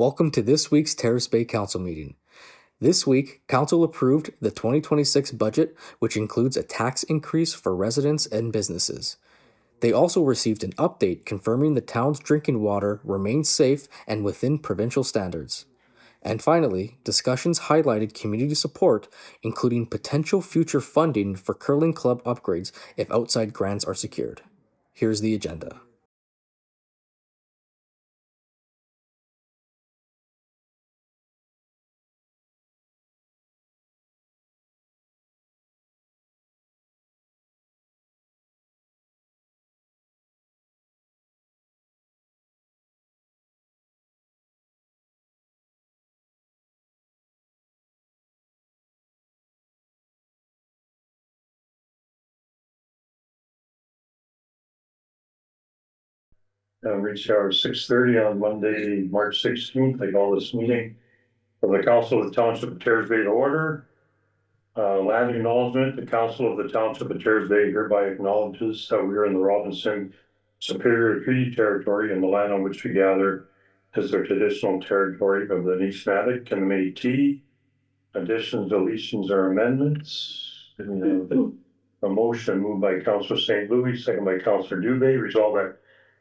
Welcome to this week's Terrace Bay Council meeting. This week, Council approved the 2026 budget, which includes a tax increase for residents and businesses. They also received an update confirming the town's drinking water remains safe and within provincial standards. And finally, discussions highlighted community support, including potential future funding for curling club upgrades if outside grants are secured. Here's the agenda. Reached hour 6:30 on Monday, March 16th. I call this meeting of the Council of the Township of Terrace Bay to order. Land acknowledgement. The Council of the Township of Terrace Bay hereby acknowledges that we are in the Robinson Superior Treaty Territory, and the land on which we gather is the traditional territory of the Nishnawbe and the Métis. Additions, deletions, or amendments. A motion moved by Councilor St. Louis, second by Councilor Dubé. Resolved that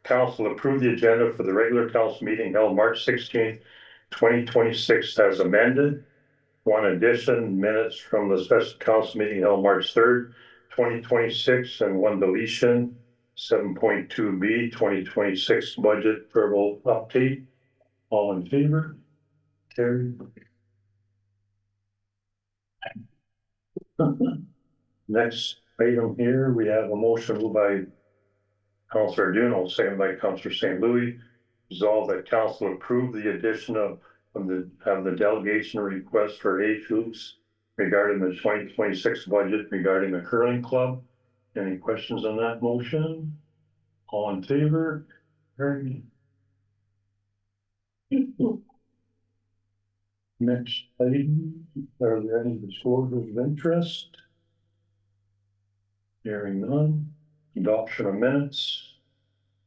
Council approved the agenda for the regular council meeting held March 16th, 2026 as amended. One addition, minutes from the special council meeting held March 3rd, 2026, and one deletion, 7.2B, 2026 budget verbal update. All in favor? Carried. Next item here, we have a motion moved by Councilor Duno, second by Councilor St. Louis. Resolved that council approve the addition of the delegation request for Fuchs regarding the 2026 budget regarding the curling club. Any questions on that motion? All in favor? Next item, are there any disclosures of interest? Hearing none. Adoption of minutes.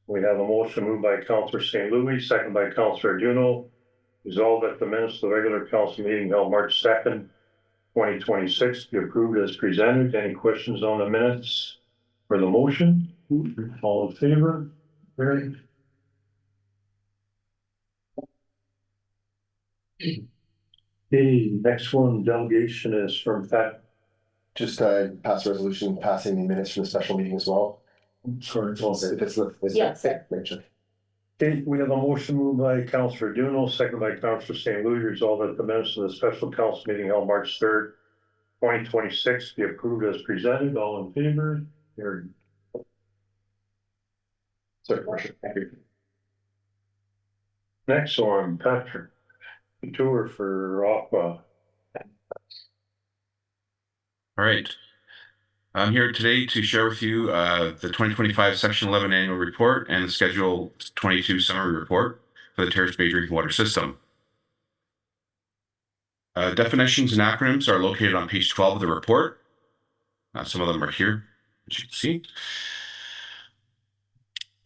We have a motion moved by Councilor St. Louis, second by Councilor Duno. Resolved that the minutes of the regular council meeting held March 2nd, 2026 be approved as presented. Any questions on the minutes for the motion? All in favor? Carried. Okay, next one, delegation is from Pat. Just pass a resolution passing the minutes from the special meeting as well. Sorry, Yes. Okay, we have a motion moved by Councilor Duno, second by Councilor St. Louis. Resolved that the minutes of the special council meeting held March 3rd, 2026 be approved as presented. All in favor? Carried. Sorry, thank you. Next one, Patrick Couture for OCWA. All right. I'm here today to share with you the 2025 Section 11 Annual Report and the Schedule 22 Summary Report for the Terrace Bay Drinking Water System. Definitions and acronyms are located on page 12 of the report. Some of them are here, as you can see.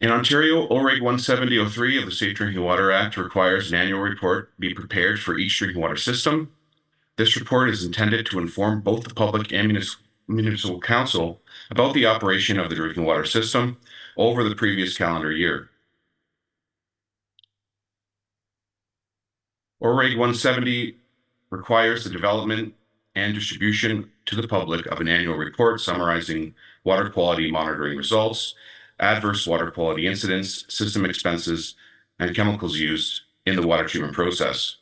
In Ontario, OREG 170.03 of the Safe Drinking Water Act requires an annual report be prepared for each drinking water system. This report is intended to inform both the public and municipal council about the operation of the drinking water system over the previous calendar year. OREG 170 requires the development and distribution to the public of an annual report summarizing water quality monitoring results, adverse water quality incidents, system expenses, and chemicals used in the water treatment process.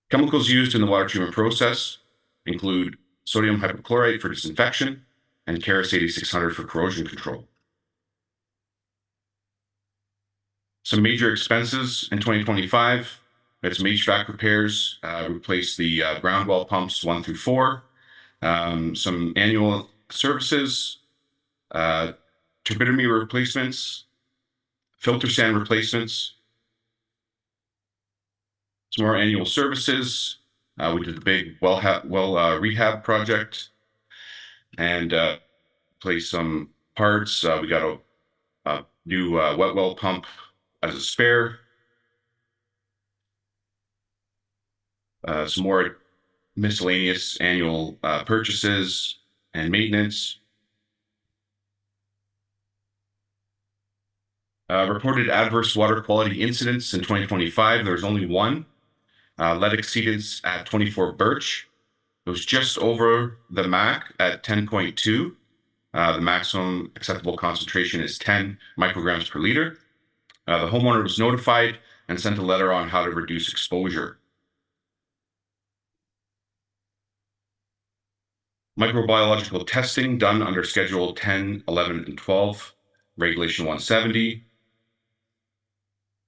Chemicals used in the water treatment process include sodium hypochlorite for disinfection and Terrace 8600 for corrosion control. Some major expenses in 2025, we had some HVAC repairs, replaced the ground well pumps 1 through 4, some annual services, turbidimeter replacements, filter sand replacements, some more annual services. We did the big well rehab project and replaced some parts. We got a new wet well pump as a spare, some more miscellaneous annual purchases and maintenance. Reported adverse water quality incidents in 2025, there was only one. Lead exceedance at 24 Birch. It was just over the MAC at 10.2. The maximum acceptable concentration is 10 micrograms per liter. The homeowner was notified and sent a letter on how to reduce exposure. Microbiological testing done under Schedule 10, 11, and 12, Regulation 170.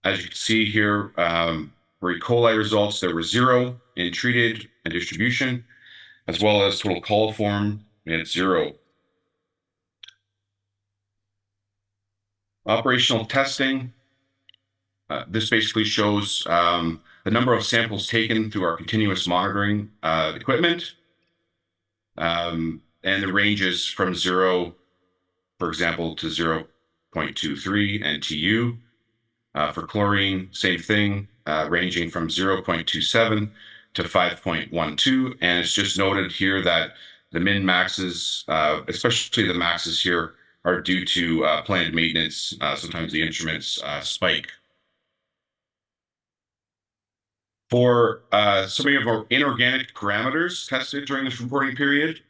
As you can see here, for E. coli results, there were 0 in treated and distribution, as well as total coliform, we had 0. Operational testing. This basically shows the number of samples taken through our continuous monitoring equipment. And the ranges from 0, for example, to 0.23 NTU. For chlorine, same thing, ranging from 0.27 to 5.12. And it's just noted here that the min maxes, especially the maxes here, are due to planned maintenance. Sometimes the instruments spike. For some of our inorganic parameters tested during this reporting period,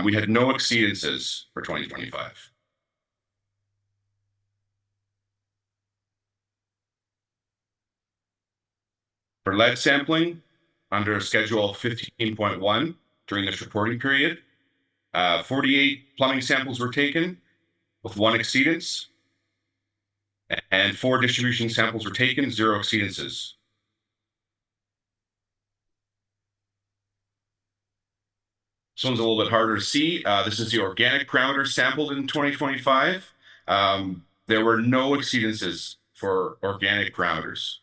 we had no exceedances for 2025. For lead sampling, under Schedule 15.1 during this reporting period, 48 plumbing samples were taken with 1 exceedance, and 4 distribution samples were taken, 0 exceedances. This one's a little bit harder to see. This is the organic parameters sampled in 2025. There were no exceedances for organic parameters.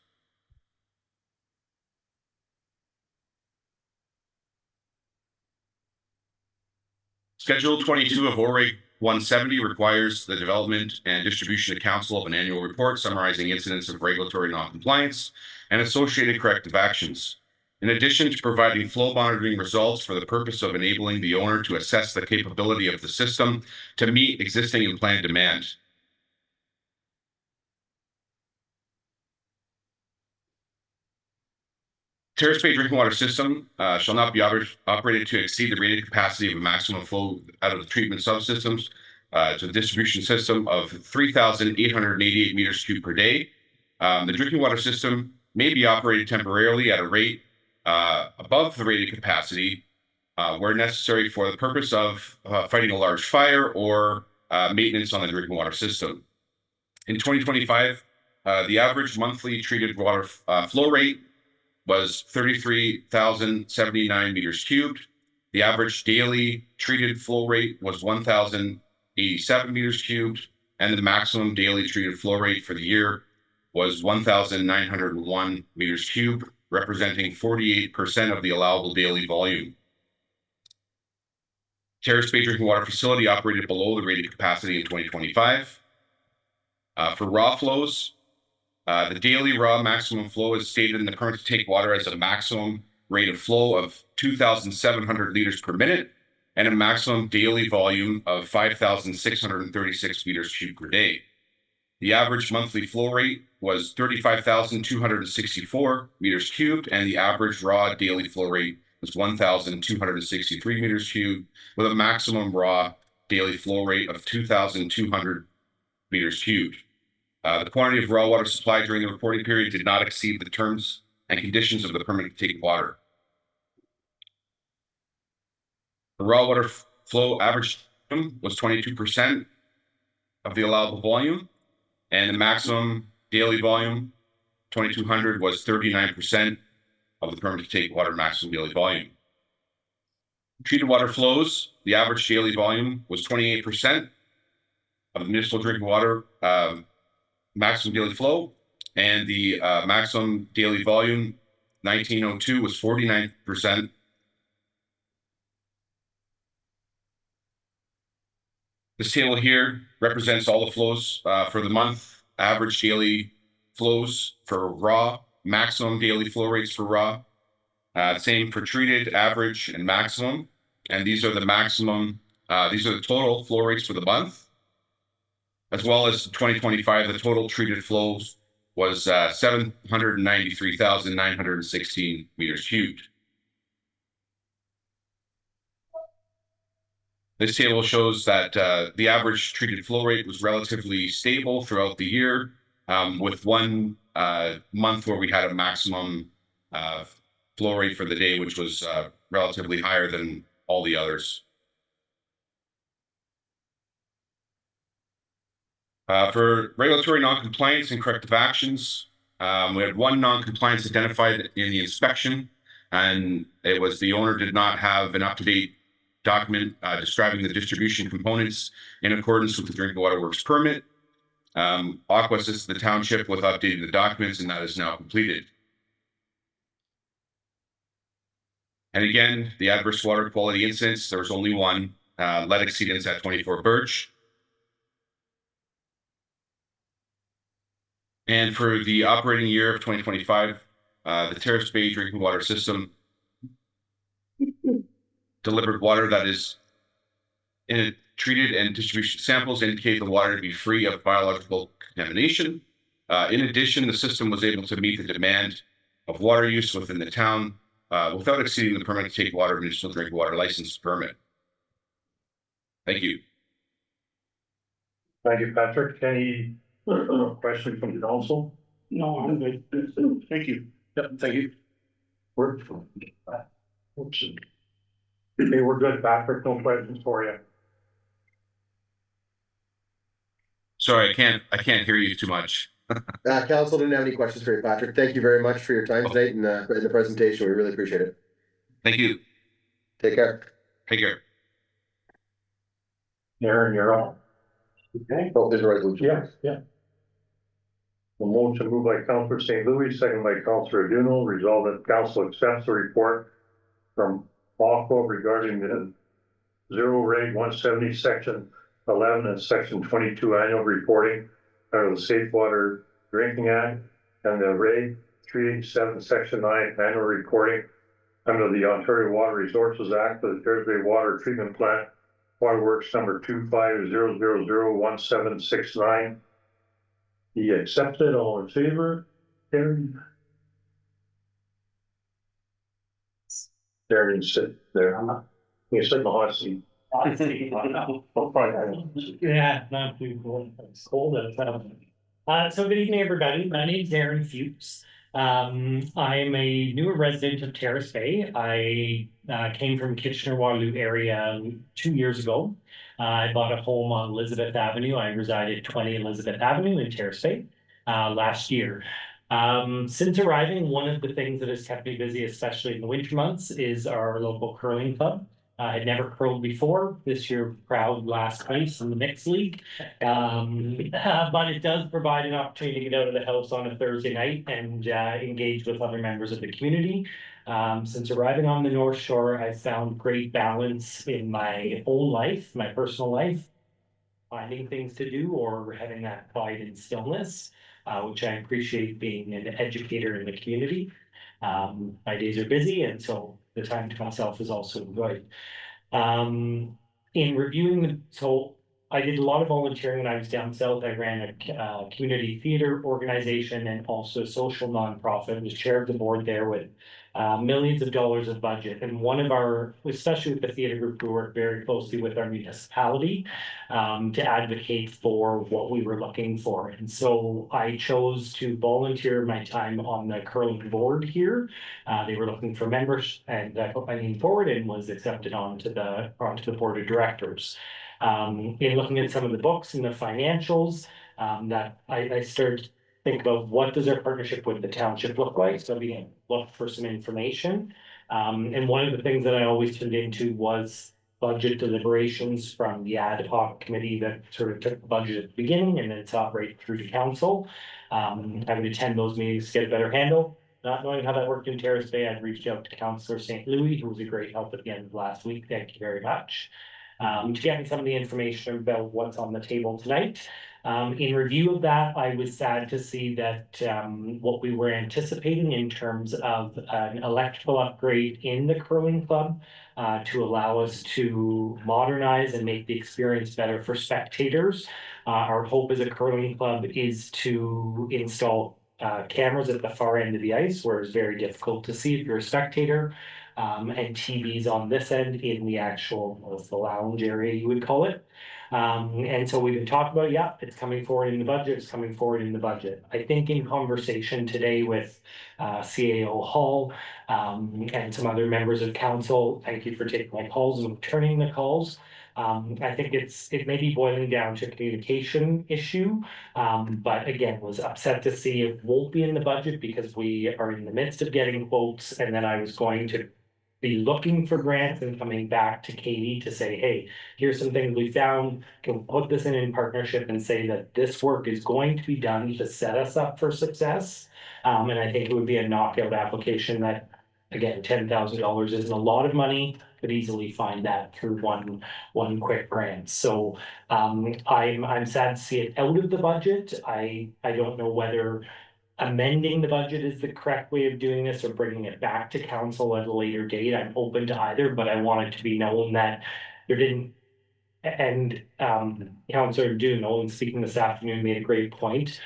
Schedule 22 of OREG 170 requires the development and distribution to council of an annual report summarizing incidents of regulatory noncompliance and associated corrective actions. In addition to providing flow monitoring results for the purpose of enabling the owner to assess the capability of the system to meet existing and planned demand. Terrace Bay drinking water system shall not be operated to exceed the rated capacity of a maximum flow out of the treatment subsystems to the distribution system of 3,888 meters cubed per day. The drinking water system may be operated temporarily at a rate above the rated capacity where necessary for the purpose of fighting a large fire or maintenance on the drinking water system. In 2025, the average monthly treated water flow rate was 33,079 meters cubed. The average daily treated flow rate was 1,087 meters cubed, and the maximum daily treated flow rate for the year was 1,901 meters cubed, representing 48% of the allowable daily volume. Terrace Bay drinking water facility operated below the rated capacity in 2025. For raw flows, the daily raw maximum flow is stated in the permit to take water as a maximum rate of flow of 2,700 liters per minute and a maximum daily volume of 5,636 meters cubed per day. The average monthly flow rate was 35,264 meters cubed, and the average raw daily flow rate was 1,263 meters cubed, with a maximum raw daily flow rate of 2,200 meters cubed. The quantity of raw water supplied during the reporting period did not exceed the terms and conditions of the permit to take water. The raw water flow average was 22% of the allowable volume, and the maximum daily volume, 2,200, was 39% of the permit to take water maximum daily volume. Treated water flows, the average daily volume was 28% of the municipal drinking water maximum daily flow, and the maximum daily volume 1902 was 49%. This table here represents all the flows for the month, average daily flows for raw, maximum daily flow rates for raw, Same for treated, average, and maximum. And these are the maximum, these are the total flow rates for the month. As well as 2025, the total treated flows was 793,916 meters cubed. This table shows that the average treated flow rate was relatively stable throughout the year, with one month where we had a maximum flow rate for the day, which was relatively higher than all the others. For regulatory noncompliance and corrective actions, we had one noncompliance identified in the inspection, and it was the owner did not have an up-to-date document describing the distribution components in accordance with the Drinking Water Works permit. OCWA assisted the township with updating the documents, and that is now completed. And again, the adverse water quality incidents, there was only one, lead exceedance at 24 Birch. And for the operating year of 2025, the Terrace Bay drinking water system delivered water that is in treated and distribution samples indicate the water to be free of biological contamination. In addition, the system was able to meet the demand of water use within the town without exceeding the permit to take water municipal drinking water license permit. Thank you. Thank you, Patrick. Any question from the council? No, I'm good. Thank you. Yep, thank you. We're okay, we're good, Patrick. No questions for you. Sorry, I can't hear you too much. Council didn't have any questions for you, Patrick. Thank you very much for your time tonight and in the presentation. We really appreciate it. Thank you. Take care. Take care. Aaron, you're on. Okay. Oh, there's a resolution. Yeah. The motion moved by Councillor St. Louis, second by Councillor Duno, resolved that council accepts the report from OCWA regarding the zero rate 170 section 11 and section 22 annual reporting under the Safe Water Drinking Act and the rate 387 section 9 annual reporting under the Ontario Water Resources Act for the Terrace Bay Water Treatment Plant Waterworks number 25001769. He accepted. All in favor? Aaron? Aaron, sit there. You sit in the hot seat. Yeah, not too cold. It's cold outside. So good evening, everybody. My name is Aaron Fuchs. I'm a newer resident of Terrace Bay. I came from Kitchener-Waterloo area 2 years ago. I bought a home on Elizabeth Avenue. I resided 20 Elizabeth Avenue in Terrace Bay last year. Since arriving, one of the things that has kept me busy, especially in the winter months, is our local curling club. I had never curled before. This year, proud last place in the mixed league. But it does provide an opportunity to get out of the house on a Thursday night and engage with other members of the community. Since arriving on the North Shore, I've found great balance in my own life, my personal life, finding things to do or having that quiet and stillness, which I appreciate being an educator in the community. My days are busy, and so the time to myself is also good. In reviewing so I did a lot of volunteering when I was down south. I ran a community theater organization and also a social nonprofit. I was chair of the board there with millions of dollars of budget. And one of our, especially with the theater group, we worked very closely with our municipality to advocate for what we were looking for. And so I chose to volunteer my time on the curling board here. They were looking for members, and I put my name forward and was accepted onto the board of directors. In looking at some of the books and the financials, that I started to think about what does our partnership with the township look like. So we looked for some information. And one of the things that I always tuned into was budget deliberations from the ad hoc committee that sort of took the budget at the beginning and then saw it right through to council. I would attend those meetings to get a better handle. Not knowing how that worked in Terrace Bay, I'd reached out to Councillor St. Louis, who was a great help at the end of last week. Thank you very much. to get me some of the information about what's on the table tonight. In review of that, I was sad to see that what we were anticipating in terms of an electrical upgrade in the curling club to allow us to modernize and make the experience better for spectators. Our hope as a curling club is to install cameras at the far end of the ice where it's very difficult to see if you're a spectator, and TVs on this end in the actual the lounge area, you would call it. And so we've been talking about, yeah, it's coming forward in the budget, it's coming forward in the budget. I think in conversation today with CAO Hall and some other members of council, thank you for taking my calls and returning the calls. I think it may be boiling down to a communication issue, but again, was upset to see it won't be in the budget because we are in the midst of getting quotes, and then I was going to be looking for grants and coming back to Katie to say, hey, here's some things we found, can put this in partnership and say that this work is going to be done to set us up for success. And I think it would be a knockout application that, again, $10,000 isn't a lot of money, could easily find that through one quick grant. So I'm sad to see it out of the budget. I don't know whether amending the budget is the correct way of doing this or bringing it back to council at a later date. I'm open to either, but I want it to be known that there didn't, and Councillor Nolan speaking this afternoon made a great point.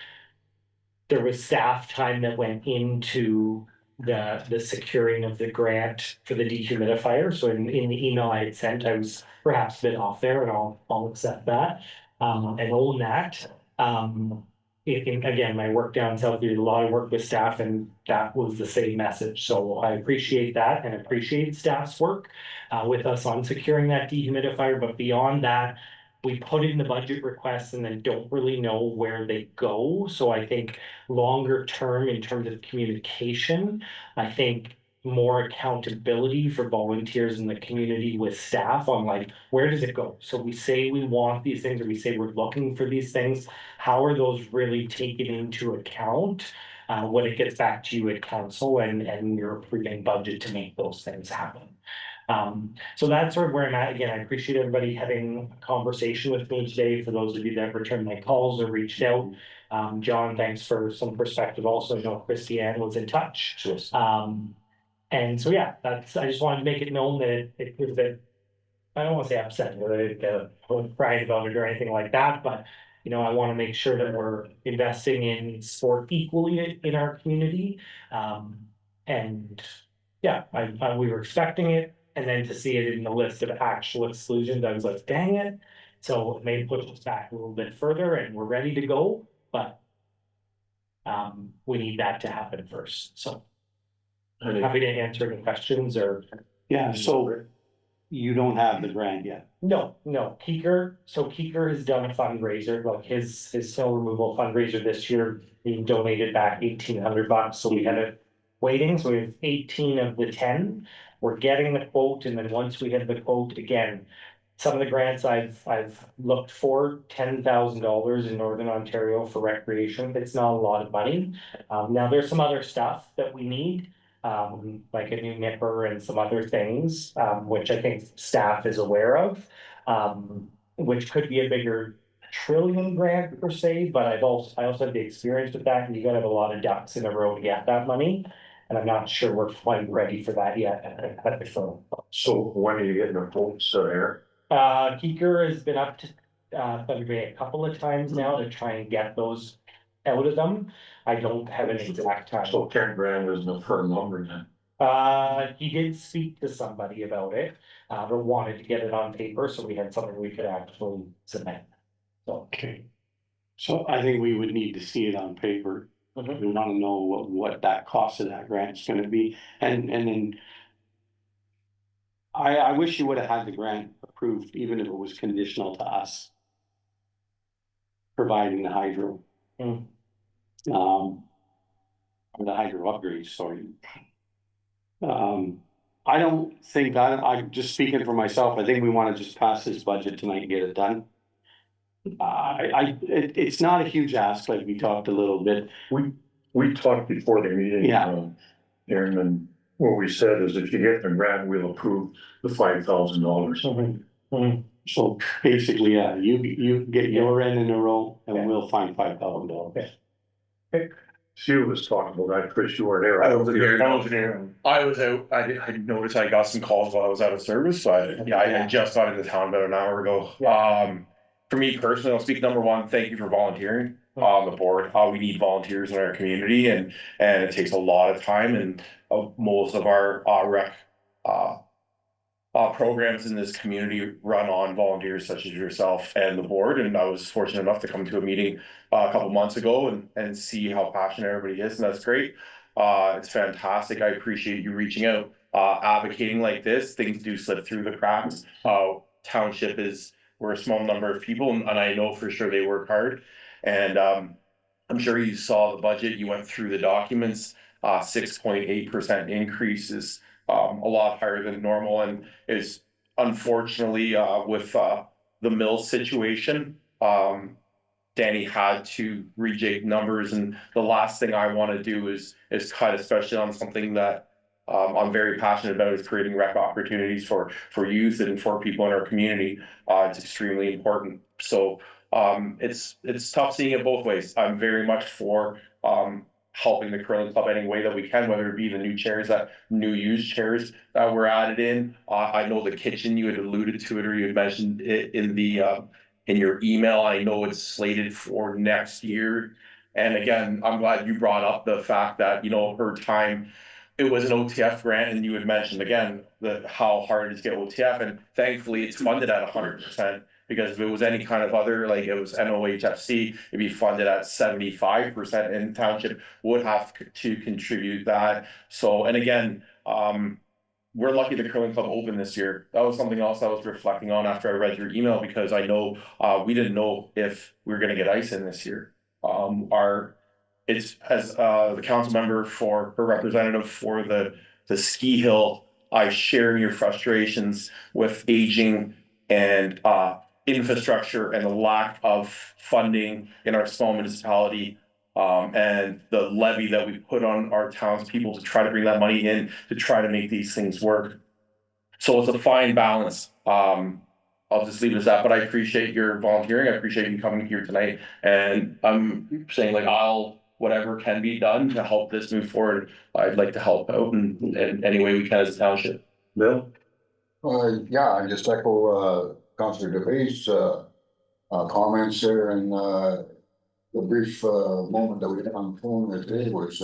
There was staff time that went into the securing of the grant for the dehumidifier. So in the email I had sent, I was perhaps a bit off there, and I'll accept that and own that. Again, my work down south, we did a lot of work with staff, and that was the same message. So I appreciate that and appreciate staff's work with us on securing that dehumidifier. But beyond that, we put in the budget requests and then don't really know where they go. So I think longer term in terms of communication, I think more accountability for volunteers in the community with staff on like, where does it go? So we say we want these things, or we say we're looking for these things. How are those really taken into account when it gets back to you at council and your approving budget to make those things happen? So that's sort of where I'm at. Again, I appreciate everybody having a conversation with me today. For those of you that returned my calls or reached out, John, thanks for some perspective. Also, I know Christiane was in touch. Yes. And so, yeah, I just wanted to make it known that it was a bit, I don't want to say upset, or crying about it or anything like that, but you know, I want to make sure that we're investing in sport equally in our community. And yeah, we were expecting it, and then to see it in the list of actual exclusions, I was like, dang it. So it may push us back a little bit further, and we're ready to go, but we need that to happen first. So I'm happy to answer any questions or. Yeah, so you don't have the grant yet. No, Keeker has done a fundraiser, like his snow removal fundraiser this year, he donated back $1,800, so we had it waiting, so we have 18 of the 10. We're getting the quote, and then once we have the quote, again, some of the grants I've looked for, $10,000 in Northern Ontario for recreation, it's not a lot of money. Now there's some other stuff that we need, like a new nipper and some other things, which I think staff is aware of, which could be a bigger trillion grant per se, but I also have the experience with that, and you gotta have a lot of ducks in a row to get that money. And I'm not sure we're quite ready for that yet at the firm. So when are you getting the quotes there? Keeker has been up to a couple of times now to try and get those out of them. I don't have an exact time. So 10 grand isn't a firm number then? He did speak to somebody about it, but wanted to get it on paper, so we had something we could actually submit. So. Okay. So I think we would need to see it on paper. We want to know what that cost of that grant is going to be, and then I wish you would have had the grant approved, even if it was conditional to us providing the hydro. Or the hydro upgrades, sorry. I don't think I'm just speaking for myself. I think we want to just pass this budget tonight and get it done. It's not a huge ask, like we talked a little bit. We talked before the meeting. Yeah. Aaron, and what we said is if you get the grant, we'll approve the $5,000. So basically, yeah, you get your end in a row and we'll find $5,000. She was talking about that, Chris, you were there. I wasn't here. I was out. I noticed I got some calls while I was out of service, so I just got into town about an hour ago. For me personally, I'll speak. Number one, thank you for volunteering on the board. We need volunteers in our community, and it takes a lot of time, and most of our rec programs in this community run on volunteers such as yourself and the board. And I was fortunate enough to come to a meeting a couple months ago and see how passionate everybody is, and that's great. It's fantastic. I appreciate you reaching out, advocating like this. Things do slip through the cracks. Township we're a small number of people, and I know for sure they work hard. And I'm sure you saw the budget. You went through the documents. 6.8% increases. A lot higher than normal, and is unfortunately with the mill situation, Danny had to rejig numbers, and the last thing I want to do is cut, especially on something that I'm very passionate about, is creating rec opportunities for youth and for people in our community. It's extremely important. So it's tough seeing it both ways. I'm very much for helping the curling club any way that we can, whether it be the new used chairs that were added in. I know the kitchen, you had alluded to it, or you had mentioned it in in your email. I know it's slated for next year. And again, I'm glad you brought up the fact that, her time, it was an OTF grant, and you had mentioned again how hard it is to get OTF, and thankfully it's funded at 100%. Because if it was any kind of other, like it was NOHFC, it'd be funded at 75%, and Township would have to contribute that. So, and again, we're lucky the curling club opened this year. That was something else I was reflecting on after I read your email, because I know we didn't know if we were going to get ice in this year. It's as the council member or representative for the ski hill, I share your frustrations with aging and infrastructure and the lack of funding in our small municipality, and the levy that we put on our townspeople to try to bring that money in to try to make these things work. So it's a fine balance. I'll just leave it as that, but I appreciate your volunteering. I appreciate you coming here tonight, and I'm saying whatever can be done to help this move forward, I'd like to help out in any way we can as a township. Bill? Yeah, I just echo Councillor DeVay's comments there, and the brief moment that we had on the phone today was,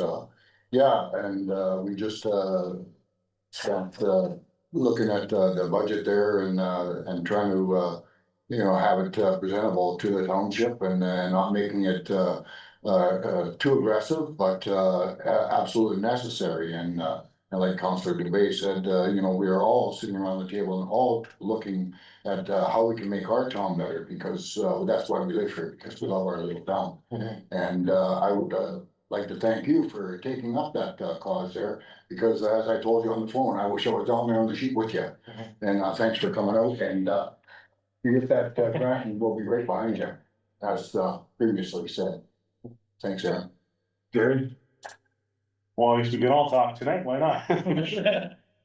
we just spent looking at the budget there and trying to have it presentable to the township, and not making it too aggressive, but absolutely necessary. And like Councillor DeVay said, we are all sitting around the table and all looking at how we can make our town better, because that's why we live here, because we love our little town. And I would like to thank you for taking up that cause there, because as I told you on the phone, I wish I was down there on the sheet with you. And thanks for coming out, and you get that grant, and we'll be right behind you, as previously said. Thanks, Aaron. Gary? Well, I guess we can all talk tonight. Why not?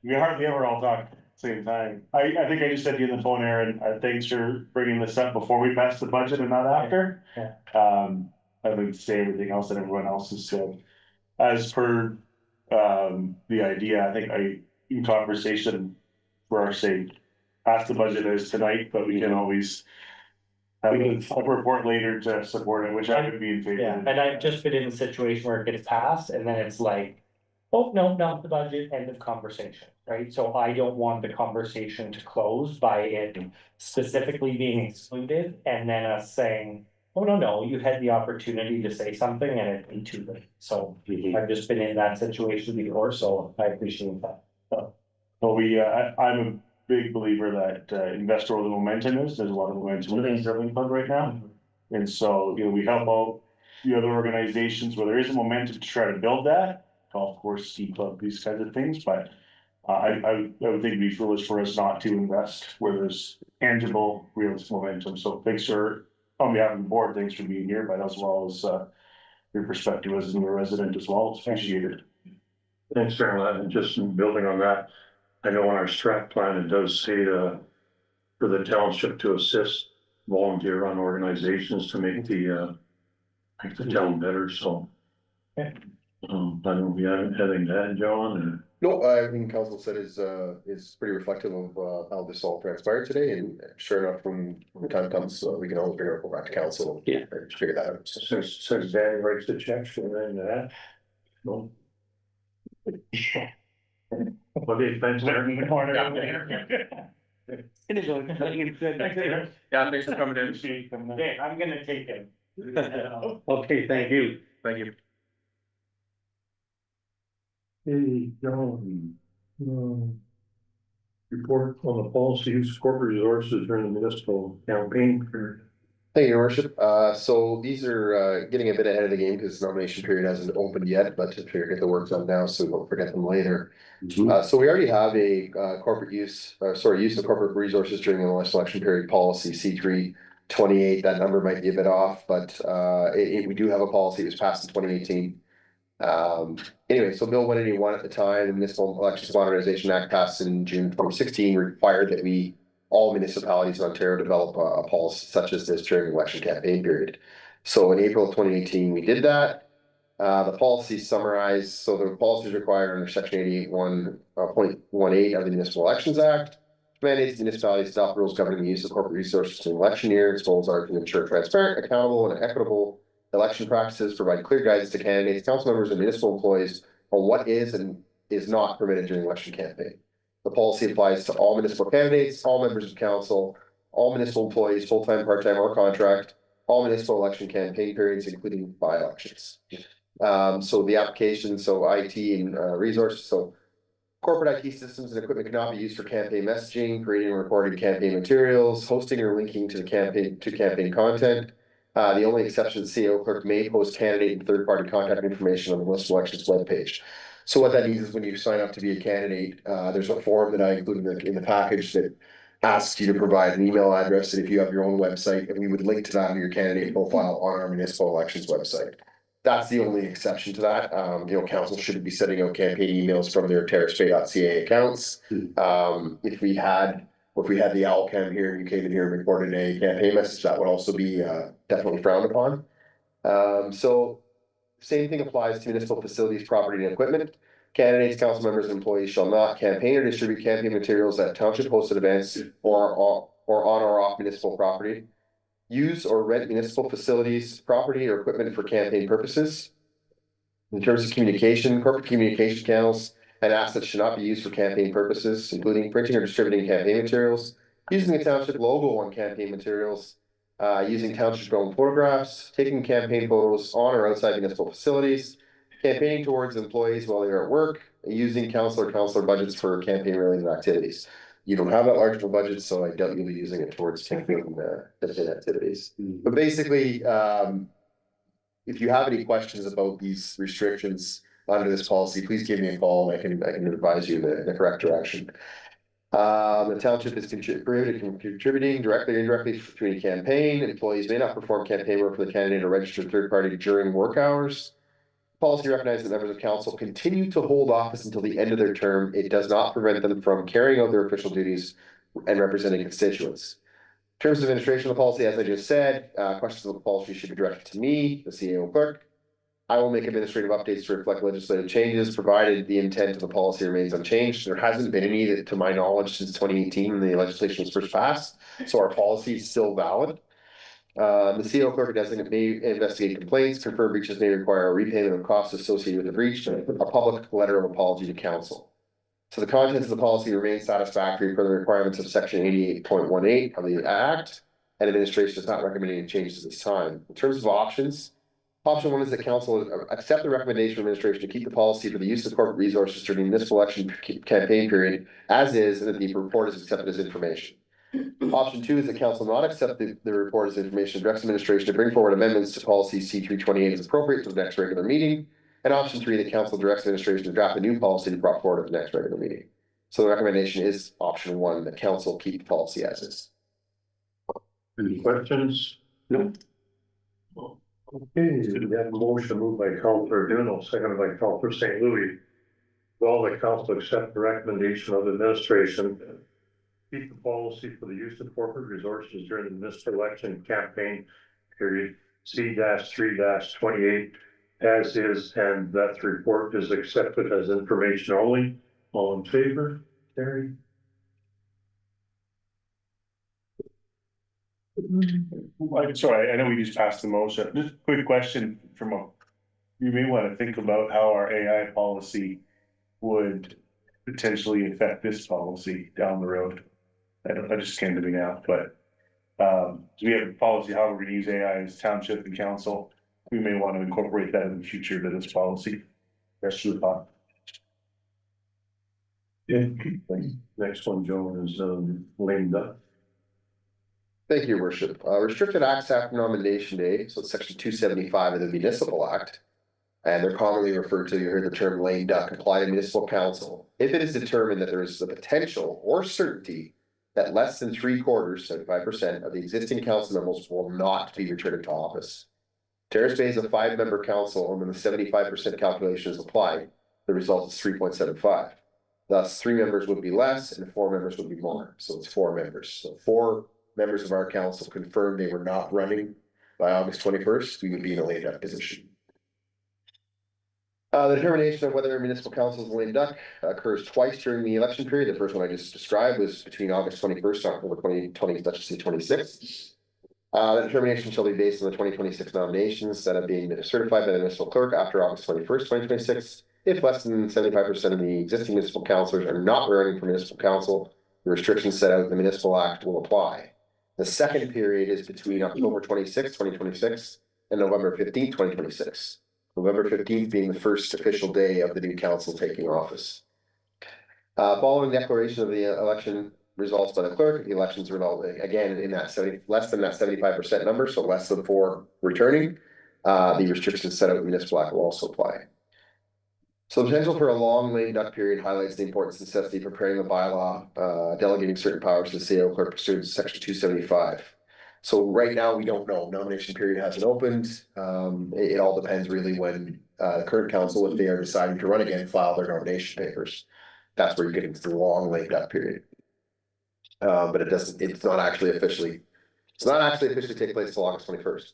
We hardly ever all talk at the same time. I think I just said to you on the phone, Aaron, thanks for bringing this up before we pass the budget and not after. I'd like to say everything else that everyone else has said. As per the idea, I think in conversation for our sake, pass the budget as tonight, but we can always have a report later to support it, which I would be in favor. Yeah, and I've just been in a situation where it gets passed and then it's like, oh, no, not the budget, end of conversation, right? So I don't want the conversation to close by it specifically being excluded and then us saying, oh, no, you had the opportunity to say something and it be too late. So I've just been in that situation before, so I appreciate that. Well, I'm a big believer that invest where the momentum is. There's a lot of momentum in the curling club right now. And so, we help out the other organizations where there is a momentum to try to build that, golf course, ski club, these kinds of things. But I would think it'd be foolish for us not to invest where there's tangible, real momentum. So thanks on behalf of the board, thanks for being here, but as well as your perspective as a new resident as well. It's appreciated. Thanks, Aaron. And just building on that, I know on our strat plan, it does say to for the township to assist volunteer-run organizations to make the town better, so. I don't know if you have anything to add, John, No, I think council said is pretty reflective of how this all transpired today, and sure enough, when the time comes, we can always bring it back to council. Yeah. And figure that out. since Danny writes the checks and then that. No. Okay, thanks, Darren. Yeah, thanks for coming in. Okay, I'm gonna take him. Okay, thank you. Thank you. Hey, John. Report on the policy use of corporate resources during the municipal campaign period. Thank you, Your Worship. So these are getting a bit ahead of the game because nomination period hasn't opened yet, but to get the work done now, so we won't forget them later. So we already have a use of corporate resources during the last election period policy C328. That number might be a bit off, but we do have a policy that was passed in 2018. Anyway, so Bill 181 at the time, the Municipal Elections Modernization Act passed in June 2016, required that all municipalities in Ontario develop a policy such as this during the election campaign period. So in April of 2018, we did that. The policy summarized, so the policy is required under section 88.18 of the Municipal Elections Act, mandates municipalities to adopt rules governing the use of corporate resources in election year. Its goals are to ensure transparent, accountable, and equitable election practices, provide clear guidance to candidates, council members, and municipal employees on what is and is not permitted during election campaign. The policy applies to all municipal candidates, all members of council, all municipal employees, full-time, part-time, or contract, all municipal election campaign periods, including by-elections. So the application, so IT and resources, so corporate IT systems and equipment cannot be used for campaign messaging, creating and recording campaign materials, hosting or linking to campaign content. The only exception, the CEO clerk may post candidate and third-party contact information on the municipal elections webpage. So what that means is when you sign up to be a candidate, there's a form that I included in the package that asks you to provide an email address, and if you have your own website, and we would link to that in your candidate profile on our municipal elections website. That's the only exception to that. Council shouldn't be sending out campaign emails from their terracebay.ca accounts. If we had the owl cam here and you came in here and recorded a campaign message, that would also be definitely frowned upon. So same thing applies to municipal facilities, property, and equipment. Candidates, council members, and employees shall not campaign or distribute campaign materials at township hosted events or on or off municipal property. Use or rent municipal facilities, property, or equipment for campaign purposes. In terms of communication, corporate communication channels and assets should not be used for campaign purposes, including printing or distributing campaign materials, using the township logo on campaign materials, using township-owned photographs, taking campaign photos on or outside municipal facilities, campaigning towards employees while they are at work, using councilor budgets for campaign-related activities. You don't have that large of a budget, so I doubt you'll be using it towards campaign activities. But basically, if you have any questions about these restrictions under this policy, please give me a call and I can advise you in the correct direction. The township is prohibited from contributing directly or indirectly to any campaign. Employees may not perform campaign work for the candidate or registered third party during work hours. Policy recognizes that members of council continue to hold office until the end of their term. It does not prevent them from carrying out their official duties and representing constituents. In terms of administration of the policy, as I just said, questions of the policy should be directed to me, the CEO clerk. I will make administrative updates to reflect legislative changes, provided the intent of the policy remains unchanged. There hasn't been any, to my knowledge, since 2018 when the legislation was first passed, so our policy is still valid. The CEO clerk designate may investigate complaints, confirm breaches may require a repayment of costs associated with the breach, and a public letter of apology to council. So the contents of the policy remain satisfactory for the requirements of section 88.18 of the Act, and administration is not recommending any changes at this time. In terms of options, option one is that council accept the recommendation of administration to keep the policy for the use of corporate resources during this election campaign period as is, and that the report is accepted as information. Option two is that council not accept the report as information, directs administration to bring forward amendments to policy C328 as appropriate to the next regular meeting. And option three, that council directs administration to draft a new policy to be brought forward at the next regular meeting. So the recommendation is option one, that council keep the policy as is. Any questions? No. Okay, we have a motion moved by Councillor Duno, seconded by Councillor St. Louis. Will the council accept the recommendation of the administration to keep the policy as is? Yes. Okay, we have a motion moved by Councillor Duno, seconded by Councillor St. Louis. Will the council accept the recommendation of the administration to bring forward a new policy to brought forward at the next regular meeting? So the recommendation is option one, that council keep the policy as is. keep the policy for the use of corporate resources during the municipal election campaign period C-3-28 as is, and that the report is accepted as information only. All in favor? Carried. Sorry, I know we just passed the motion. Just a quick question you may want to think about how our AI policy would potentially affect this policy down the road. That just came to me now, but we have a policy, how we're gonna use AI as township and council. We may want to incorporate that in the future to this policy. That's your thought. Yeah. Next one, Joan, is Linda. Thank you, your worship. Restricted acts after nomination day, so it's section 275 of the Municipal Act. And they're commonly referred to, you heard the term lame duck, apply to municipal council. If it is determined that there is the potential or certainty that less than 3/4, 75% of the existing council members will not be returned to office. Terrace Bay is a 5-member council, and when the 75% calculation is applied, the result is 3.75. Thus, 3 members would be less and 4 members would be more. So it's 4 members. So 4 members of our council confirmed they were not running by August 21st, we would be in a lame duck position. The determination of whether a municipal council is a lame duck occurs twice during the election period. The first one I just described was between August 21st and October 2020, let's just say 26th. The determination shall be based on the 2026 nominations that have been certified by the municipal clerk after August 21st, 2026. If less than 75% of the existing municipal councillors are not running for municipal council, the restrictions set out in the Municipal Act will apply. The second period is between October 26th, 2026 and November 15th, 2026. November 15th being the first official day of the new council taking office. Following declaration of the election results by the clerk, the elections result again in that less than that 75% number, so less than 4 returning. The restrictions set out in the Municipal Act will also apply. So the potential for a long lame duck period highlights the importance and necessity of preparing the bylaw, delegating certain powers to the CEO clerk pursuant to section 275. So right now, we don't know. Nomination period hasn't opened. It all depends really when the current council, if they are deciding to run again, file their nomination papers. That's where you get into the long lame duck period. But it's not actually officially take place till August 21st.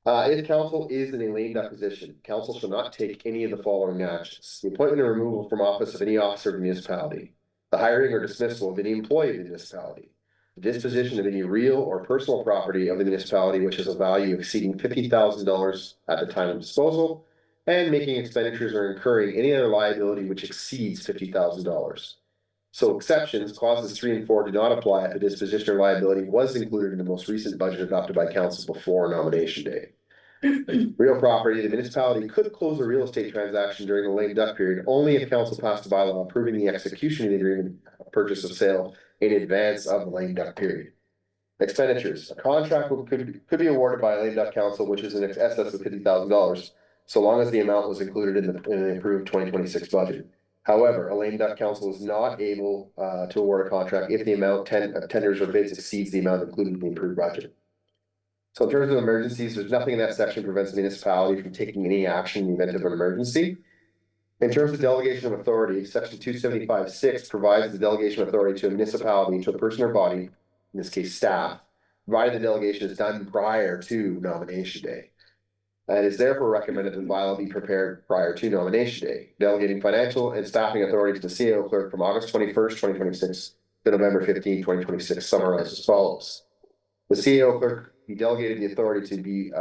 If council is in a lame duck position, council shall not take any of the following actions: the appointment or removal from office of any officer of the municipality, the hiring or dismissal of any employee of the municipality, the disposition of any real or personal property of the municipality which has a value exceeding $50,000 at the time of disposal, and making expenditures or incurring any other liability which exceeds $50,000. So exceptions, clauses 3 and 4 do not apply if the disposition or liability was included in the most recent budget adopted by council before nomination day. Real property, the municipality could close a real estate transaction during the lame duck period only if council passed a bylaw approving the execution of the agreement of purchase of sale in advance of the lame duck period. Expenditures, a contract could be awarded by a lame duck council which is in excess of $50,000, so long as the amount was included in the approved 2026 budget. However, a lame duck council is not able to award a contract if the amount of tenders or bids exceeds the amount included in the approved budget. So in terms of emergencies, there's nothing in that section prevents the municipality from taking any action in the event of an emergency. In terms of delegation of authority, section 275(6) provides the delegation of authority to a municipality, to a person or body, in this case staff, provided the delegation is done prior to nomination day. It is therefore recommended that the bylaw be prepared prior to nomination day, delegating financial and staffing authority to the CEO clerk from August 21st, 2026 to November 15th, 2026, summarized as follows. The CEO clerk be delegated the authority to be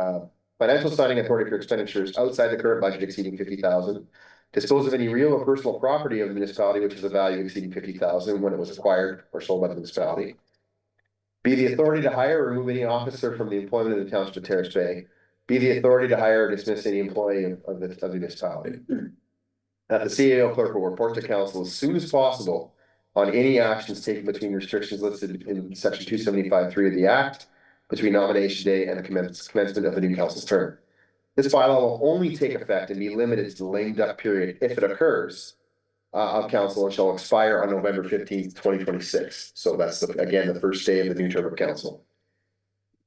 financial signing authority for expenditures outside the current budget exceeding $50,000, dispose of any real or personal property of the municipality which has a value exceeding $50,000 when it was acquired or sold by the municipality. Be the authority to hire or remove any officer from the employment of the Township of Terrace Bay. Be the authority to hire or dismiss any employee of the municipality. That the CEO clerk will report to council as soon as possible on any actions taken between restrictions listed in section 275(3) of the Act, between nomination day and the commencement of the new council's term. This bylaw will only take effect and be limited to the lame duck period if it occurs of council and shall expire on November 15th, 2026. So that's again the first day of the new term of council.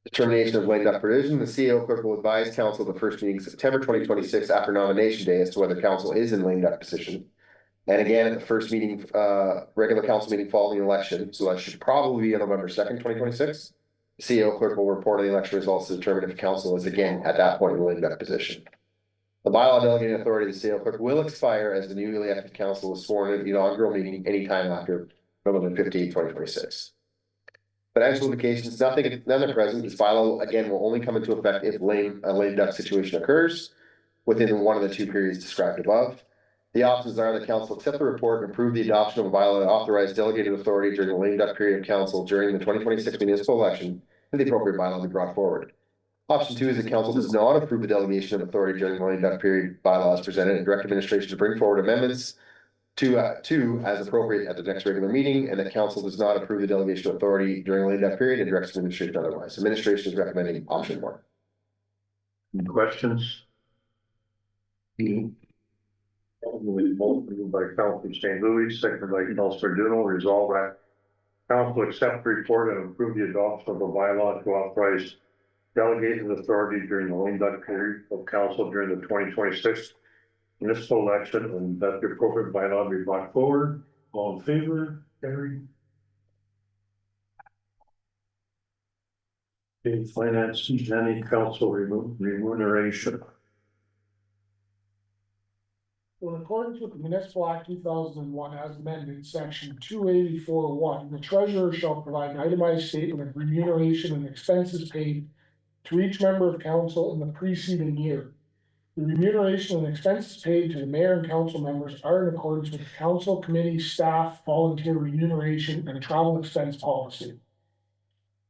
Determination of lame duck provision, the CEO clerk will advise council the first meeting September 2026 after nomination day as to whether council is in lame duck position. And again, at the first meeting, regular council meeting following the election, so that should probably be on November 2nd, 2026. The CEO clerk will report on the election results to determine if council is again at that point in the lame duck position. The bylaw delegating authority of the CEO clerk will expire as the newly elected council is sworn in the inaugural meeting anytime after November 15th, 2026. Financial implications, none are present. This bylaw again will only come into effect if a lame duck situation occurs within one of the 2 periods described above. The options are the council accept the report and approve the adoption of a bylaw that authorized delegated authority during the lame duck period of council during the 2026 municipal election, and the appropriate bylaw be brought forward. Option 2 is the council does not approve the delegation of authority during the lame duck period bylaws presented and direct administration to bring forward amendments to as appropriate at the next regular meeting, and that council does not approve the delegation of authority during the lame duck period and directs administration otherwise. Administration is recommending option 1. Any questions? Moved by Councilor St. Louis, seconded by Councilor Duno, resolve that council accept the report and approve the adoption of a bylaw to authorize delegated authority during the lame duck period of council during the 2026 municipal election, and that the appropriate bylaw be brought forward. All in favor? Carried. Okay, finance, any council remuneration. So in accordance with the Municipal Act 2001 as amended, section 284.1, the treasurer shall provide an itemized statement of remuneration and expenses paid to each member of council in the preceding year. The remuneration and expenses paid to the mayor and council members are in accordance with the council, committee, staff, volunteer remuneration, and travel expense policy.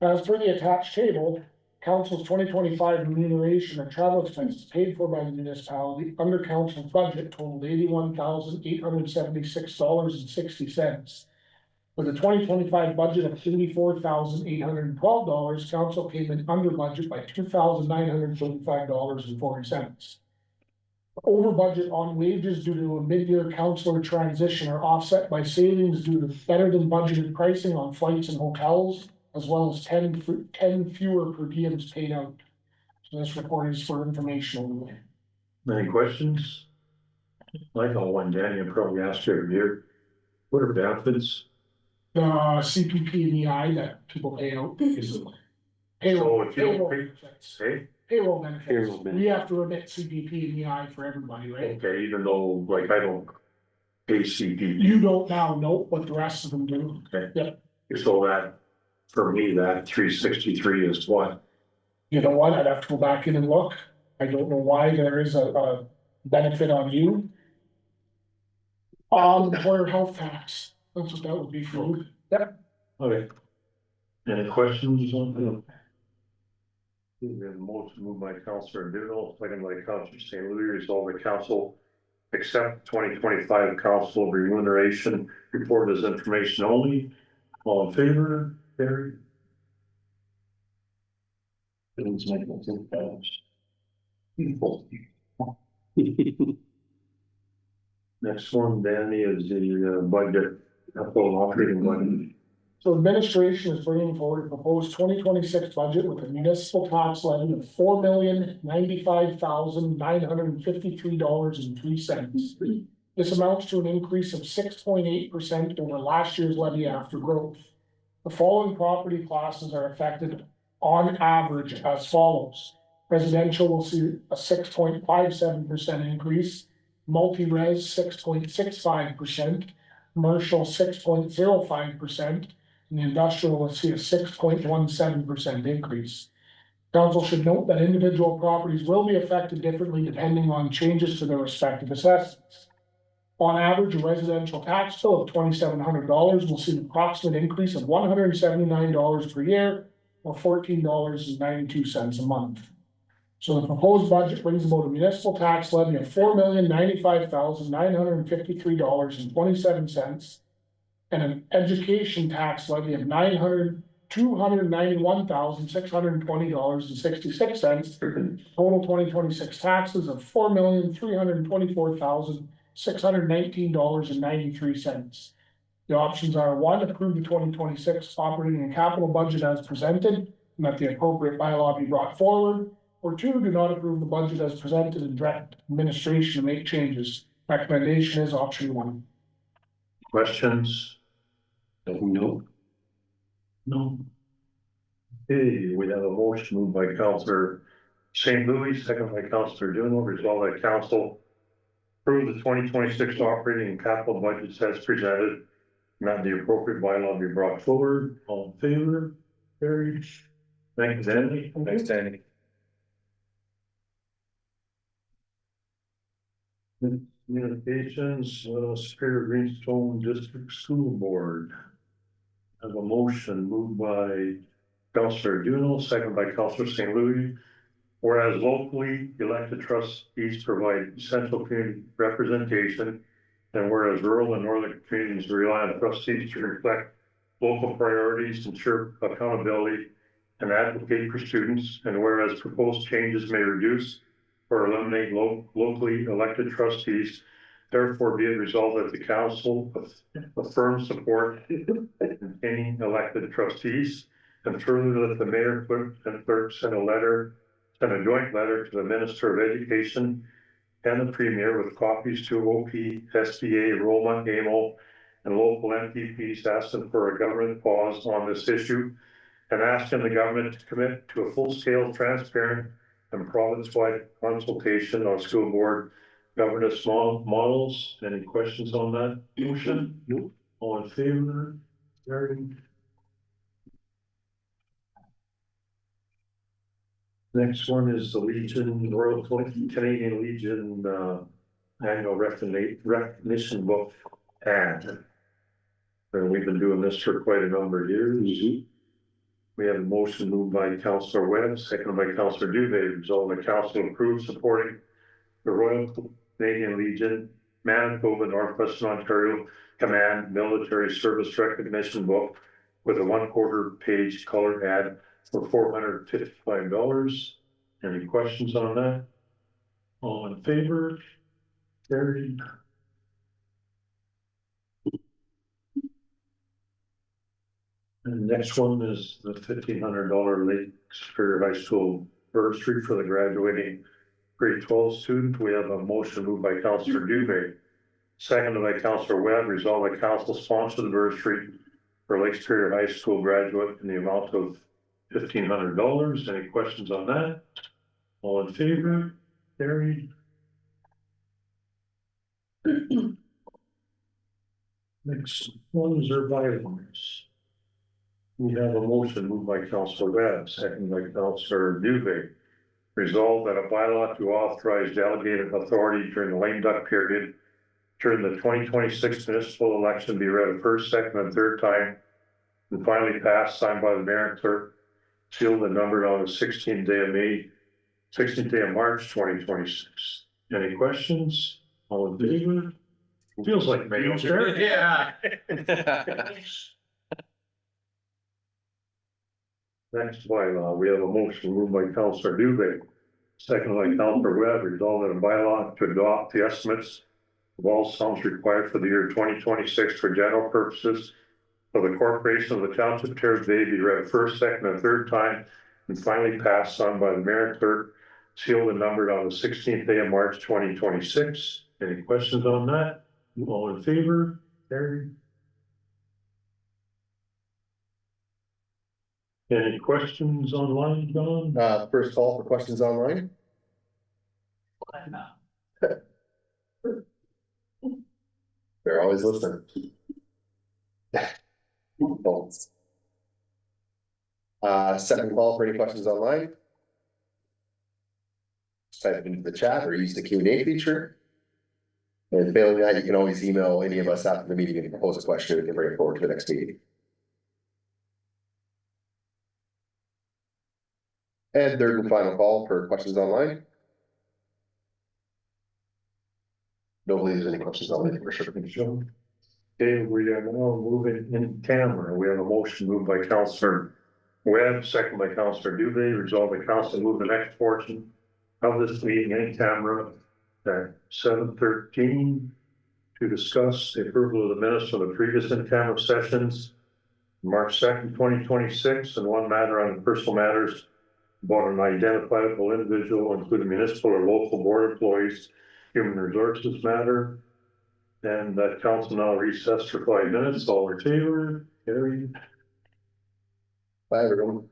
As per the attached table, council's 2025 remuneration and travel expenses paid for by the municipality under council's budget totaled $81,876.60. With a 2025 budget of $84,812, council came in under budget by $2,935.40. Over budget on wages due to a mid-year councillor transition are offset by savings due to better than budgeted pricing on flights and hotels, as well as 10 fewer per diems paid out. So this report is for information only. Any questions? Like all one, Danny, I probably asked you every year. What are benefits? The CPP and EI that people pay out is payroll. So if you don't pay, Payroll benefits. Payroll benefits. We have to remit CPP and EI for everybody, right? okay, even though like I don't pay CPP. You don't now know, but the rest of them do. Okay. Yep. So that, for me, that 363 is what? You know what? I'd have to go back in and look. I don't know why there is a benefit on you. Employer health tax. That's what that would be for. Yep. Okay. Any questions on that? We have a motion moved by Councilor Duno, second by Councilor St. Louis, resolve the council accept 2025 council remuneration report as information only. All in favor? Carried. Next one, Danny, is the budget, capital operating budget. So administration is bringing forward a proposed 2026 budget with a municipal tax levy of $4,095,953.03. This amounts to an increase of 6.8% over last year's levy after growth. The following property classes are affected on average as follows. Residential will see a 6.57% increase, multi-res 6.65%, commercial 6.05%, and the industrial will see a 6.17% increase. Council should note that individual properties will be affected differently depending on changes to their respective assessments. On average, a residential tax bill of $2,700 will see an approximate increase of $179 per year, or $14.92 a month. So the proposed budget brings about a municipal tax levy of $4,095,953.27 and an education tax levy of $291,620.66. Total 2026 taxes of $4,324,619.93. The options are 1, approve the 2026 operating and capital budget as presented, and that the appropriate bylaw be brought forward. Or 2, do not approve the budget as presented and direct administration to make changes. Recommendation is option 1. Questions? No. No. Okay, we have a motion moved by Councillor St. Louis, second by Councillor Duno, resolved that council approve the 2026 operating and capital budgets as presented. Not the appropriate bylaw be brought forward. All in favor? Carried. Thanks, Danny. Thanks, Danny. Communications, Superior Greenstone District School Board. I have a motion moved by Councillor Duno, second by Councillor St. Louis. Whereas locally elected trustees provide essential community representation, and whereas rural and northern communities rely on trustees to reflect local priorities, ensure accountability, and advocate for students, and whereas proposed changes may reduce or eliminate locally elected trustees, therefore be it resolved that the council affirms support maintaining elected trustees, and further that the mayor, clerk, and clerk send a joint letter to the Minister of Education and the Premier with copies to OP, SBA, Roma, AMO, and local MPPs asking for a government pause on this issue and asking the government to commit to a full-scale, transparent, and province-wide consultation on school board governance models. Any questions on that motion? Nope. All in favor? Carried. Next one is the Legion, Royal Canadian Legion annual recognition book ad. And we've been doing this for quite a number of years. We have a motion moved by Councillor Webb, seconded by Councillor Dubé, resolved that council approves supporting the Royal Canadian Legion, Manitoba, Northwestern Ontario Command Military Service Recognition book with a 1/4 page colored ad for $455. Any questions on that? All in favor? Carried. And the next one is the $1,500 Lake Superior High School bursary for the graduating grade 12 student. We have a motion moved by Councillor Dubé, seconded by Councillor Webb, resolved that council sponsor the bursary for Lake Superior High School graduate in the amount of $1,500. Any questions on that? All in favor? Carried. Next ones are bylaws. We have a motion moved by Councillor Webb, seconded by Councillor Dubé. Resolved that a bylaw to authorize delegated authority during the lame duck period during the 2026 municipal election be read a first, second, and third time, and finally passed, signed by the mayor and clerk, sealed and numbered on the 16th day of March 2026. Any questions? All in favor? Feels like May. Yeah. Next bylaw, we have a motion moved by Councillor Dubé, second by Councillor Webb, resolved that a bylaw to adopt the estimates of all sums required for the year 2026 for general purposes of the corporation of the Township of Terrace be read first, second, and third time, and finally passed, signed by the mayor and clerk, sealed and numbered on the 16th day of March 2026. Any questions on that? All in favor? Carried. Any questions online, John? First call for questions online. They're always listening. Second call for any questions online. Just type it into the chat or use the Q&A feature. And failing that, you can always email any of us after the meeting and propose a question. We can bring it forward to the next meeting. And third and final call for questions online. Don't believe there's any questions online for sure. Okay, we are now moving in camera. We have a motion moved by Councillor Webb, second by Councillor Dubé, resolved by council move the next portion of this meeting in camera at 7:13 to discuss the approval of the minutes of the previous in-camera sessions, March 2nd, 2026, and one matter on personal matters about an identifiable individual, including municipal or local board employees, human resources matter. And that council now recessed for 5 minutes, all in favor, carried. Bye, everyone.